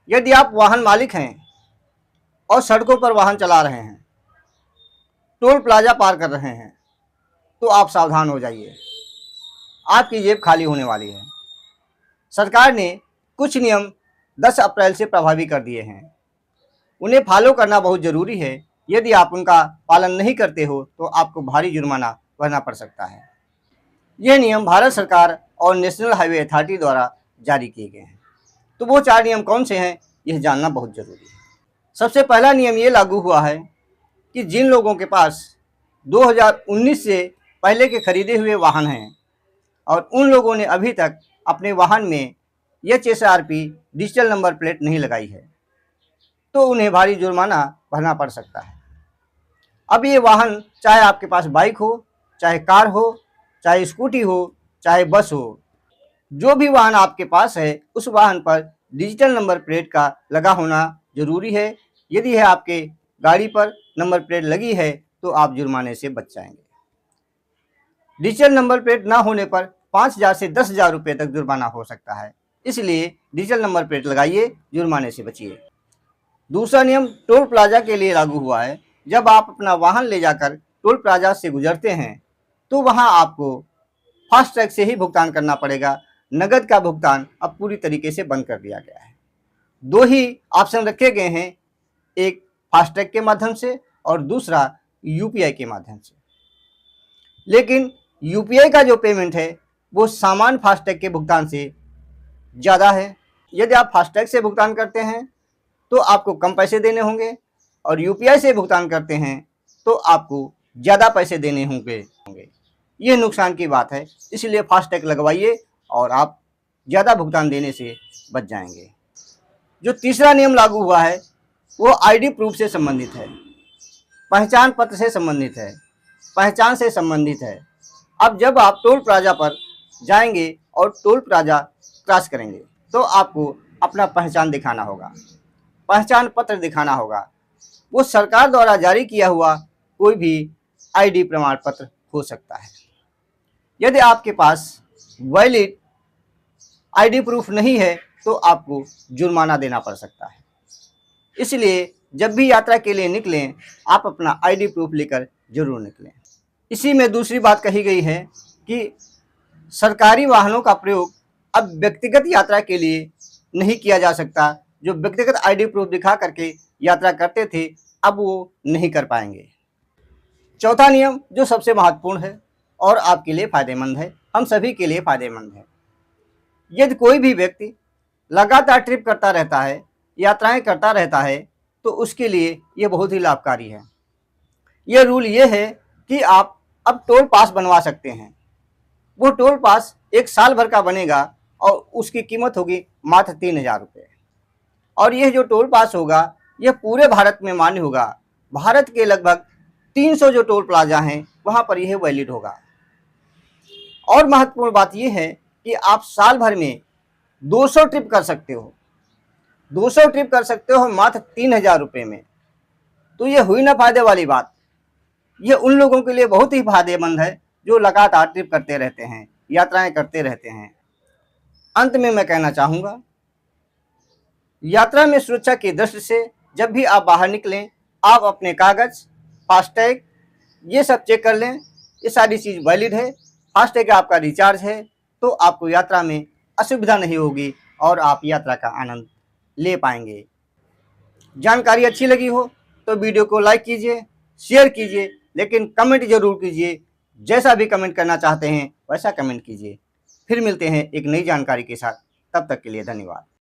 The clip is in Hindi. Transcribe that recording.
यदि आप वाहन मालिक हैं और सड़कों पर वाहन चला रहे हैं, टोल प्लाजा पार कर रहे हैं, तो आप सावधान हो जाइए, आपकी जेब खाली होने वाली है। सरकार ने कुछ नियम 10 अप्रैल से प्रभावी कर दिए हैं। उन्हें फॉलो करना बहुत ज़रूरी है। यदि आप उनका पालन नहीं करते हो तो आपको भारी जुर्माना भरना पड़ सकता है। यह नियम भारत सरकार और नेशनल हाईवे अथॉरिटी द्वारा जारी किए गए हैं। तो वो 4 नियम कौन से हैं, यह जानना बहुत ज़रूरी है। सबसे पहला नियम ये लागू हुआ है कि जिन लोगों के पास 2019 से पहले के खरीदे हुए वाहन हैं और उन लोगों ने अभी तक अपने वाहन में HSRP डिजिटल नंबर प्लेट नहीं लगाई है, तो उन्हें भारी जुर्माना भरना पड़ सकता है। अब ये वाहन चाहे आपके पास बाइक हो, चाहे कार हो, चाहे स्कूटी हो, चाहे बस हो, जो भी वाहन आपके पास है उस वाहन पर डिजिटल नंबर प्लेट का लगा होना ज़रूरी है। यदि है आपके गाड़ी पर नंबर प्लेट लगी है तो आप जुर्माने से बच जाएंगे। डिजिटल नंबर प्लेट ना होने पर 5,000 से 10,000 रुपये तक जुर्माना हो सकता है। इसलिए डिजिटल नंबर प्लेट लगाइए, जुर्माने से बचिए। दूसरा नियम टोल प्लाजा के लिए लागू हुआ है। जब आप अपना वाहन ले जाकर टोल प्लाजा से गुजरते हैं तो वहां आपको फास्टैग से ही भुगतान करना पड़ेगा। नगद का भुगतान अब पूरी तरीके से बंद कर दिया गया है। 2 ही ऑप्शन रखे गए हैं, एक फास्टैग के माध्यम से और दूसरा UPI के माध्यम से। लेकिन UPI का जो पेमेंट है वो सामान्य फास्टैग के भुगतान से ज़्यादा है। यदि आप फास्टैग से भुगतान करते हैं तो आपको कम पैसे देने होंगे और UPI से भुगतान करते हैं तो आपको ज़्यादा पैसे देने होंगे। ये नुकसान की बात है, इसलिए फास्टैग लगवाइए और आप ज़्यादा भुगतान देने से बच जाएंगे। जो तीसरा नियम लागू हुआ है वो ID प्रूफ से संबंधित है, पहचान पत्र से संबंधित है, पहचान से संबंधित है। अब जब आप टोल प्लाजा पर जाएंगे और टोल प्लाजा क्रॉस करेंगे तो आपको अपना पहचान दिखाना होगा, पहचान पत्र दिखाना होगा। वो सरकार द्वारा जारी किया हुआ कोई भी ID प्रमाण पत्र हो सकता है। यदि आपके पास वैलिड ID प्रूफ नहीं है तो आपको जुर्माना देना पड़ सकता है। इसलिए जब भी यात्रा के लिए निकलें आप अपना ID प्रूफ लेकर जरूर निकलें। इसी में दूसरी बात कही गई है कि सरकारी वाहनों का प्रयोग अब व्यक्तिगत यात्रा के लिए नहीं किया जा सकता। जो व्यक्तिगत ID प्रूफ दिखा करके यात्रा करते थे अब वो नहीं कर पाएंगे। चौथा नियम जो सबसे महत्वपूर्ण है और आपके लिए फ़ायदेमंद है, हम सभी के लिए फ़ायदेमंद है। यदि कोई भी व्यक्ति लगातार ट्रिप करता रहता है, यात्राएं करता रहता है, तो उसके लिए ये बहुत ही लाभकारी है। ये रूल ये है कि आप अब टोल पास बनवा सकते हैं। वो टोल पास 1 साल भर का बनेगा और उसकी कीमत होगी मात्र 3,000 रुपये। और यह जो टोल पास होगा यह पूरे भारत में मान्य होगा। भारत के लगभग 300 जो टोल प्लाजा हैं वहाँ पर यह वैलिड होगा। और महत्वपूर्ण बात यह है कि आप साल भर में 200 ट्रिप कर सकते हो। 200 ट्रिप कर सकते हो मात्र 3,000 रुपये में। तो ये हुई ना फायदे वाली बात। ये उन लोगों के लिए बहुत ही फायदेमंद है जो लगातार ट्रिप करते रहते हैं, यात्राएं करते रहते हैं। अंत में मैं कहना चाहूँगा, यात्रा में सुरक्षा की दृष्टि से जब भी आप बाहर निकलें आप अपने कागज़, फास्टैग ये सब चेक कर लें। ये सारी चीज़ वैलिड है, फास्टैग आपका रिचार्ज है, तो आपको यात्रा में असुविधा नहीं होगी और आप यात्रा का आनंद ले पाएंगे। जानकारी अच्छी लगी हो तो वीडियो को लाइक कीजिए, शेयर कीजिए, लेकिन कमेंट जरूर कीजिए। जैसा भी कमेंट करना चाहते हैं वैसा कमेंट कीजिए। फिर मिलते हैं एक नई जानकारी के साथ, तब तक के लिए धन्यवाद।